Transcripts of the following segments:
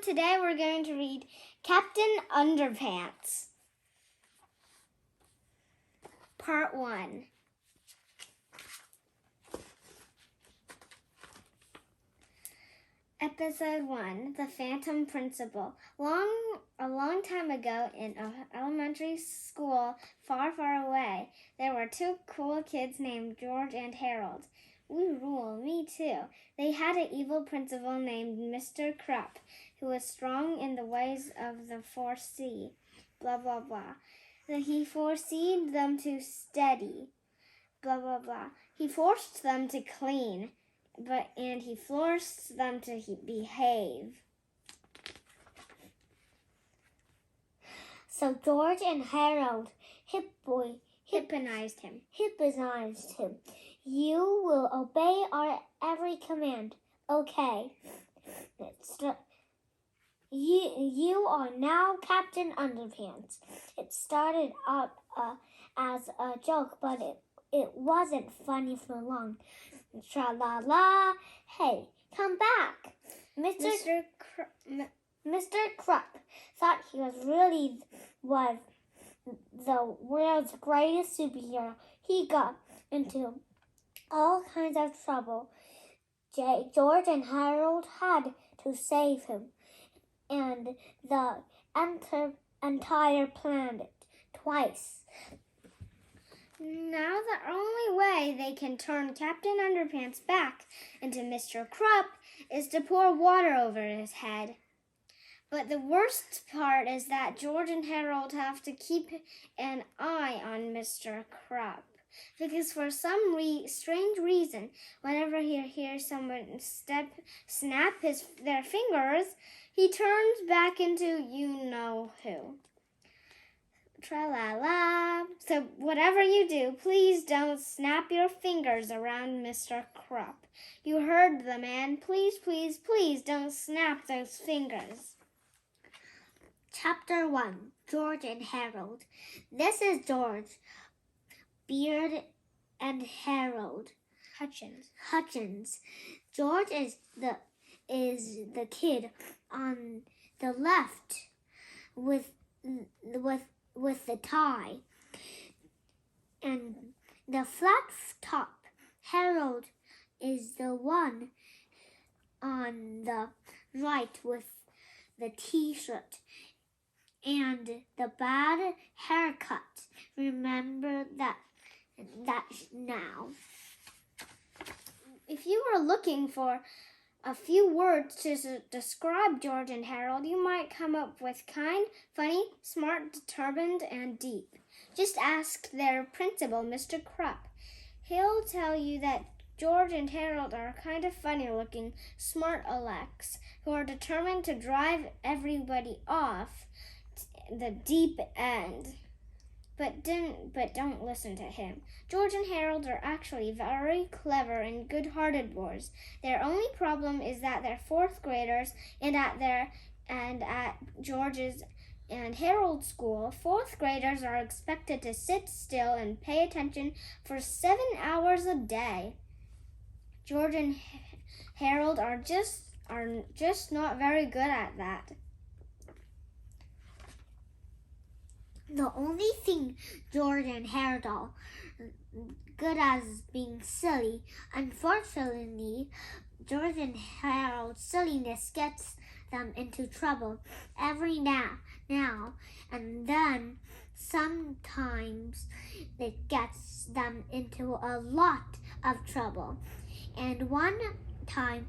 Today we're going to read Captain Underpants. Part 1. Episode 1, The Phantom Principal. A long time ago in an elementary school far, far away, there were two cool kids named George and Harold. We rule, me too. They had an evil principal named Mr. Krupp, who was strong in the ways of the foresee, blah, blah, blah. He foreseed them to steady, blah, blah, blah. He forced them to clean, and he forced them to behave. So George and Harold Hypnotized him. You will obey our every command. Okay. You are now Captain Underpants. It started out as a joke, but it wasn't funny for long. Tra-la-la. Hey, come back. Mr. Krupp thought he was the world's greatest superhero. He got into all kinds of trouble. George and Harold had to save him and the entire planet twice. Now the only way they can turn Captain Underpants back into Mr. Krupp is to pour water over his head. But the worst part is that George and Harold have to keep an eye on Mr. Krupp, because for some strange reason, whenever he hears someone snap their fingers, he turns back into you-know-who. Tra-la-la. So whatever you do, please don't snap your fingers around Mr. Krupp. You heard the man. Please, please, please don't snap those fingers. Chapter 1, George and Harold. This is George, Beard, and Harold Hutchins. George is the kid on the left with the tie and the flat top. Harold is the one on the right with the t-shirt and the bad haircut. Remember that now. If you were looking for a few words to describe George and Harold, you might come up with kind, funny, smart, determined, and deep. Just ask their principal, Mr. Krupp. He'll tell you that George and Harold are kind of funny-looking, smart Alex who are determined to drive everybody off the deep end. But don't listen to him. George and Harold are actually very clever and good-hearted boys. Their only problem is that they're fourth graders, and at George's and Harold's school, fourth graders are expected to sit still and pay attention for 7 hours a day. George and Harold are just not very good at that. The only thing George and Harold are good at is being silly. Unfortunately, George and Harold's silliness gets them into trouble every now and then. Sometimes it gets them into a lot of trouble. And one time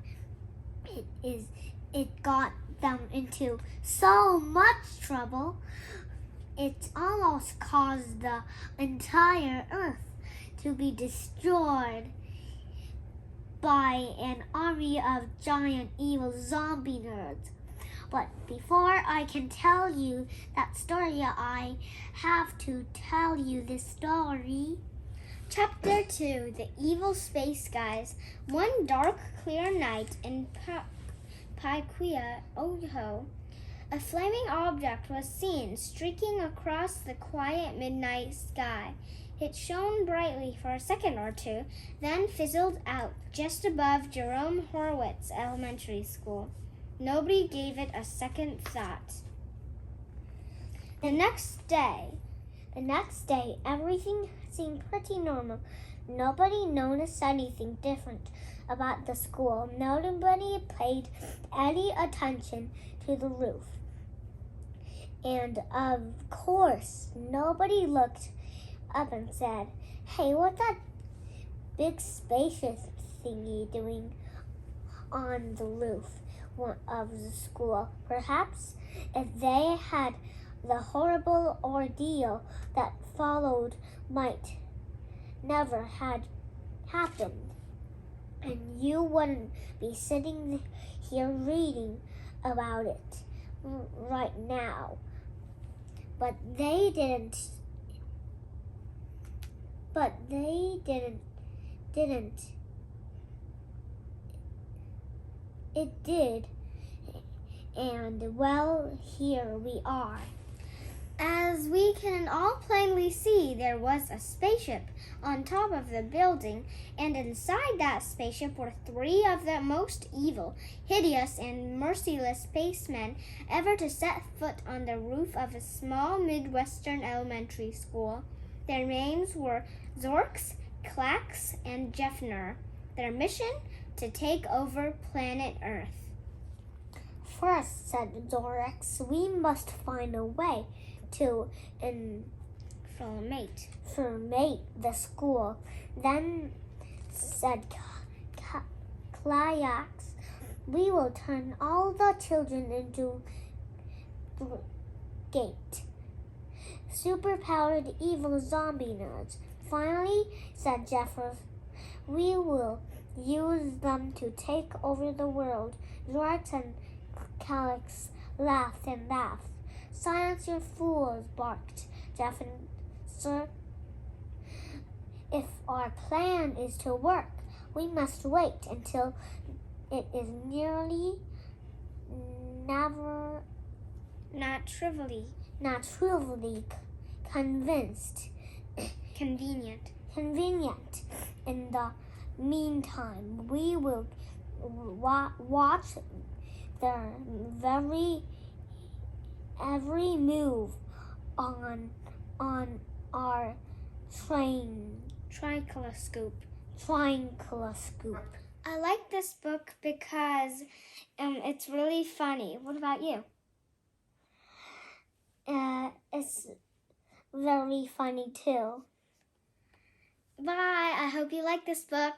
it got them into so much trouble it almost caused the entire earth to be destroyed by an army of giant evil zombie nerds. But before I can tell you that story, I have to tell you this story. Chapter 2, The Evil Space Guys. One dark, clear night in Paikua, Oahu, a flaming object was seen streaking across the quiet midnight sky. It shone brightly for a second or two, then fizzled out just above Jerome Horwitz Elementary School. Nobody gave it a second thought. The next day, everything seemed pretty normal. Nobody noticed anything different about the school. Nobody paid any attention to the roof. And of course, nobody looked up and said, "Hey, what's that big spaceship thingy doing on the roof of the school?" Perhaps if they had, the horrible ordeal that followed might never had happened, and you wouldn't be sitting here reading about it right now. But they didn't. It did. And well, here we are. As we can all plainly see, there was a spaceship on top of the building, and inside that spaceship were 3 of the most evil, hideous, and merciless spacemen ever to set foot on the roof of a small Midwestern elementary school. Their names were Zorks, Klax, and Jeffner. Their mission? To take over planet Earth. "First," said Zorx, "we must find a way to Infiltrate the school." Then, said Klax, "we will turn all the children into gate superpowered evil zombie nerds." Finally, said Jeffers, "we will use them to take over the world." Zorx and Klax laughed and laughed. "Silence your fools," barked Jeffers. "Sir, if our plan is to work, we must wait until it is not trivially convenient. In the meantime, we will watch their every move on our Tricoloscope. tricoloscope. I like this book because it's really funny. What about you? It's very funny too. Bye. I hope you like this book.